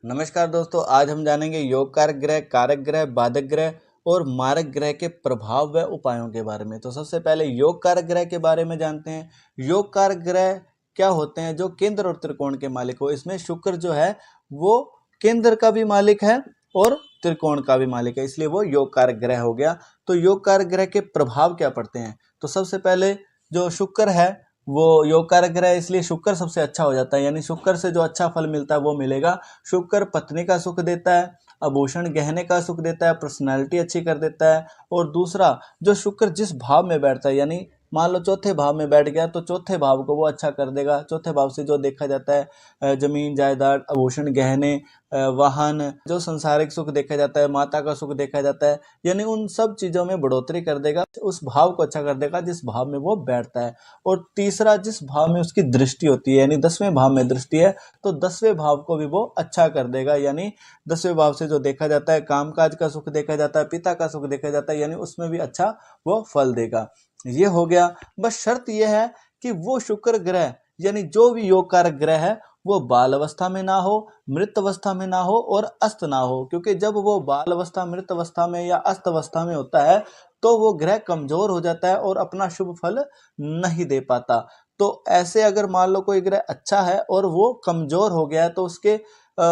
नमस्कार दोस्तों, आज हम जानेंगे योग कारक ग्रह, कारक ग्रह, बाधक ग्रह और मारक ग्रह के प्रभाव व उपायों के बारे में। तो सबसे पहले योग कारक ग्रह के बारे में जानते हैं। योग कारक ग्रह क्या होते हैं? जो केंद्र और त्रिकोण के मालिक हो। इसमें शुक्र जो है वो केंद्र का भी मालिक है और त्रिकोण का भी मालिक है, इसलिए वो योग कारक ग्रह हो गया। तो योग कारक ग्रह के प्रभाव क्या पड़ते हैं? तो सबसे पहले जो शुक्र है वो योग कारक ग्रह है, इसलिए शुक्र सबसे अच्छा हो जाता है, यानी शुक्र से जो अच्छा फल मिलता है वो मिलेगा। शुक्र पत्नी का सुख देता है, आभूषण गहने का सुख देता है, पर्सनालिटी अच्छी कर देता है। और दूसरा, जो शुक्र जिस भाव में बैठता है, यानी मान लो चौथे भाव में बैठ गया तो चौथे भाव को वो अच्छा कर देगा। चौथे भाव से जो देखा जाता है जमीन जायदाद, आभूषण गहने, वाहन, जो संसारिक सुख देखा जाता है, माता का सुख देखा जाता है, यानी उन सब चीजों में बढ़ोतरी कर देगा। उस भाव को अच्छा कर देगा जिस भाव में वो बैठता है। और तीसरा, जिस भाव में उसकी दृष्टि होती है, यानी 10वें भाव में दृष्टि है तो 10वें भाव को भी वो अच्छा कर देगा। यानी 10वें भाव से जो देखा जाता है कामकाज का सुख देखा जाता है, पिता का सुख देखा जाता है, यानी उसमें भी अच्छा वो फल देगा। ये हो गया। बस शर्त यह है कि वो शुक्र ग्रह यानी जो भी योग कारक ग्रह है वो बाल अवस्था में ना हो, मृत अवस्था में ना हो और अस्त ना हो। क्योंकि जब वो बाल अवस्था, मृत अवस्था में या अस्त अवस्था में होता है तो वो ग्रह कमजोर हो जाता है और अपना शुभ फल नहीं दे पाता। तो ऐसे अगर मान लो कोई ग्रह अच्छा है और वो कमजोर हो गया है तो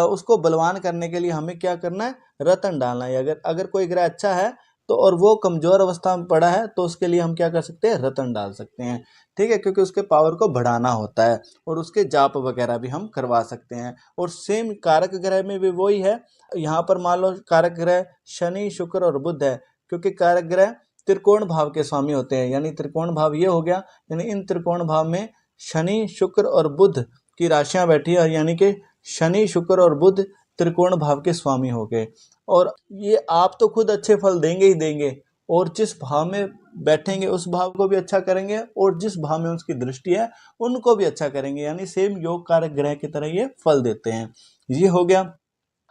उसको बलवान करने के लिए हमें क्या करना है? रतन डालना है। अगर कोई ग्रह अच्छा है तो और वो कमजोर अवस्था में पड़ा है तो उसके लिए हम क्या कर सकते हैं? रतन डाल सकते हैं। ठीक है, क्योंकि उसके पावर को बढ़ाना होता है और उसके जाप वगैरह भी हम करवा सकते हैं। और सेम कारक ग्रह में भी वही है। यहाँ पर मान लो कारक ग्रह शनि, शुक्र और बुध है, क्योंकि कारक ग्रह त्रिकोण भाव के स्वामी होते हैं। यानी त्रिकोण भाव ये हो गया, यानी इन त्रिकोण भाव में शनि, शुक्र और बुध की राशियां बैठी है, यानी कि शनि, शुक्र और बुध त्रिकोण भाव के स्वामी हो गए। और ये आप तो खुद अच्छे फल देंगे ही देंगे और जिस भाव में बैठेंगे उस भाव को भी अच्छा करेंगे और जिस भाव में उसकी दृष्टि है उनको भी अच्छा करेंगे। यानी सेम योग कारक ग्रह की तरह ये फल देते हैं। ये हो गया।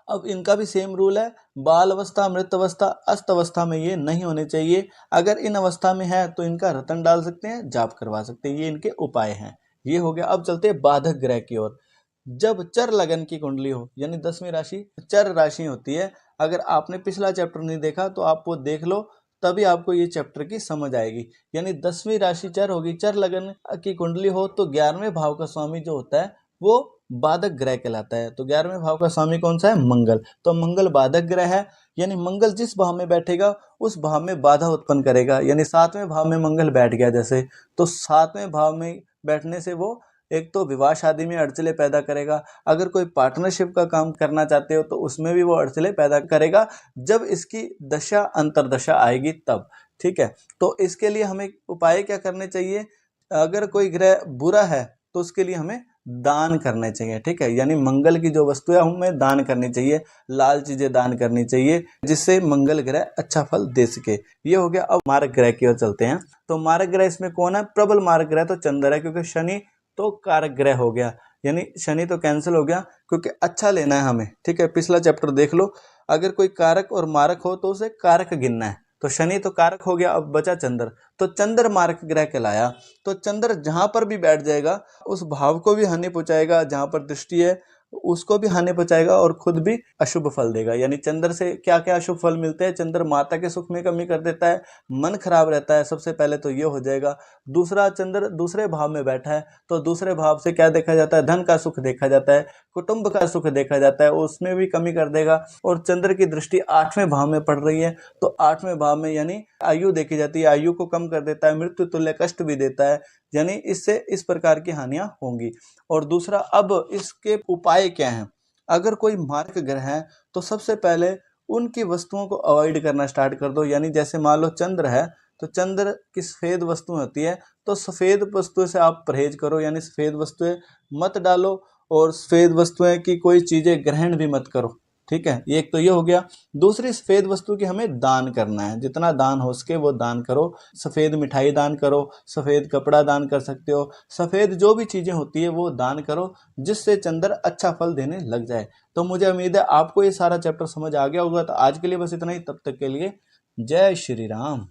अब इनका भी सेम रूल है, बाल अवस्था, मृत अवस्था, अस्त अवस्था में ये नहीं होने चाहिए। अगर इन अवस्था में है तो इनका रतन डाल सकते हैं, जाप करवा सकते हैं। ये इनके उपाय हैं। ये हो गया। अब चलते हैं बाधक ग्रह की ओर। जब चर लगन की कुंडली हो, यानी 10वीं राशि चर राशि होती है। अगर आपने पिछला चैप्टर नहीं देखा तो आप वो देख लो, तभी आपको ये चैप्टर की समझ आएगी। यानी 10वीं राशि चर होगी, चर लगन की कुंडली हो तो 11वें भाव का स्वामी जो होता है वो बाधक ग्रह कहलाता है। तो 11वें भाव का स्वामी कौन सा है? मंगल। तो मंगल बाधक ग्रह है, यानी मंगल जिस भाव में बैठेगा उस भाव में बाधा उत्पन्न करेगा। यानी 7वें भाव में मंगल बैठ गया जैसे, तो 7वें भाव में बैठने से वो एक तो विवाह शादी में अड़चले पैदा करेगा। अगर कोई पार्टनरशिप का काम करना चाहते हो तो उसमें भी वो अड़चले पैदा करेगा जब इसकी दशा अंतरदशा आएगी तब। ठीक है, तो इसके लिए हमें उपाय क्या करने चाहिए? अगर कोई ग्रह बुरा है तो उसके लिए हमें दान करने चाहिए। ठीक है, यानी मंगल की जो वस्तु है हमें दान करनी चाहिए, लाल चीजें दान करनी चाहिए जिससे मंगल ग्रह अच्छा फल दे सके। ये हो गया। अब मारक ग्रह की ओर चलते हैं। तो मारक ग्रह इसमें कौन है? प्रबल मारक ग्रह तो चंद्र है, क्योंकि शनि तो कारक ग्रह हो गया, यानी शनि तो कैंसिल हो गया क्योंकि अच्छा लेना है हमें। ठीक है, पिछला चैप्टर देख लो। अगर कोई कारक और मारक हो तो उसे कारक गिनना है। तो शनि तो कारक हो गया, अब बचा चंद्र, तो चंद्र मारक ग्रह कहलाया। तो चंद्र जहां पर भी बैठ जाएगा उस भाव को भी हानि पहुंचाएगा, जहां पर दृष्टि है उसको भी हानि पहुंचाएगा और खुद भी अशुभ फल देगा। यानी चंद्र से क्या क्या अशुभ फल मिलते हैं? चंद्र माता के सुख में कमी कर देता है, मन खराब रहता है, सबसे पहले तो ये हो जाएगा। दूसरा, चंद्र दूसरे भाव में बैठा है तो दूसरे भाव से क्या देखा जाता है? धन का सुख देखा जाता है, कुटुंब का सुख देखा जाता है, उसमें भी कमी कर देगा। और चंद्र की दृष्टि 8वें भाव में पड़ रही है तो 8वें भाव में यानी आयु देखी जाती है, आयु को कम कर देता है, मृत्यु तुल्य कष्ट भी देता है। यानी इससे इस प्रकार की हानियां होंगी। और दूसरा, अब इसके उपाय क्या हैं? अगर कोई मारक ग्रह है तो सबसे पहले उनकी वस्तुओं को अवॉइड करना स्टार्ट कर दो। यानी जैसे मान लो चंद्र है तो चंद्र की सफेद वस्तु होती है तो सफेद वस्तुएं से आप परहेज करो, यानी सफेद वस्तुएं मत डालो और सफेद वस्तुएं की कोई चीजें ग्रहण भी मत करो। ठीक है, एक तो ये हो गया। दूसरी, सफेद वस्तु की हमें दान करना है, जितना दान हो सके वो दान करो। सफेद मिठाई दान करो, सफेद कपड़ा दान कर सकते हो, सफेद जो भी चीजें होती है वो दान करो जिससे चंद्र अच्छा फल देने लग जाए। तो मुझे उम्मीद है आपको ये सारा चैप्टर समझ आ गया होगा। तो आज के लिए बस इतना ही, तब तक के लिए जय श्री राम।